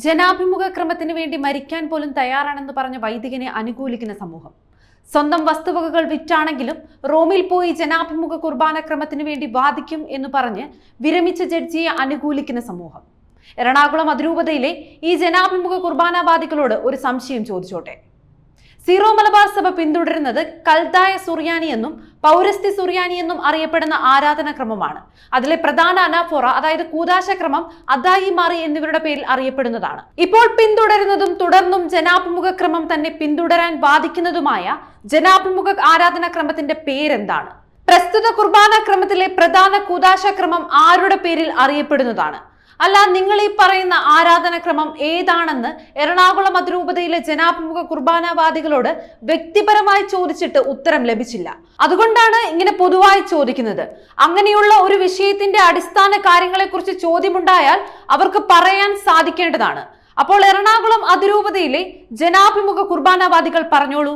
ജനാഭിമുഖ ക്രമത്തിന് വേണ്ടി മരിക്കാൻ പോലും തയ്യാറാണെന്ന് പറഞ്ഞ വൈദികനെ അനുകൂലിക്കുന്ന സമൂഹം. സ്വന്തം വസ്തുവകകൾ വിറ്റാണെങ്കിലും റോമിൽ പോയി ജനാഭിമുഖ കുർബാന ക്രമത്തിന് വേണ്ടി വാദിക്കും എന്ന് പറഞ്ഞ് വിരമിച്ച ജഡ്ജിയെ അനുകൂലിക്കുന്ന സമൂഹം. എറണാകുളം അതിരൂപതയിലെ ഈ ജനാഭിമുഖ കുർബാനവാദികളോട് ഒരു സംശയം ചോദിച്ചോട്ടെ. സീറോ മലബാർ സഭ പിന്തുടരുന്നത് കൽദായ സുറിയാനി എന്നും പൗരസ്ത്യ സുറിയാനി എന്നും അറിയപ്പെടുന്ന ആരാധനാക്രമമാണ്. അതിലെ പ്രധാന അനാഫോറ, അതായത് കൂദാശക്രമം, അദായി മാറി എന്നിവരുടെ പേരിൽ അറിയപ്പെടുന്നതാണ്. ഇപ്പോൾ പിന്തുടരുന്നതും തുടർന്നും ജനാഭിമുഖ ക്രമം തന്നെ പിന്തുടരാൻ വാദിക്കുന്നതുമായ ജനാഭിമുഖ ആരാധനാക്രമത്തിന്റെ പേരെന്താണ്? പ്രസ്തുത കുർബാന ക്രമത്തിലെ പ്രധാന കൂദാശക്രമം ആരുടെ പേരിൽ അറിയപ്പെടുന്നതാണ്? അല്ല, നിങ്ങൾ ഈ പറയുന്ന ആരാധനാക്രമം ഏതാണെന്ന് എറണാകുളം അതിരൂപതയിലെ ജനാഭിമുഖ കുർബാനവാദികളോട് വ്യക്തിപരമായി ചോദിച്ചിട്ട് ഉത്തരം ലഭിച്ചില്ല. അതുകൊണ്ടാണ് ഇങ്ങനെ പൊതുവായി ചോദിക്കുന്നത്. അങ്ങനെയുള്ള ഒരു വിഷയത്തിന്റെ അടിസ്ഥാന കാര്യങ്ങളെക്കുറിച്ച് ചോദ്യമുണ്ടായാൽ അവർക്ക് പറയാൻ സാധിക്കേണ്ടതാണ്. അപ്പോൾ എറണാകുളം അതിരൂപതയിലെ ജനാഭിമുഖ കുർബാനവാദികൾ പറഞ്ഞോളൂ.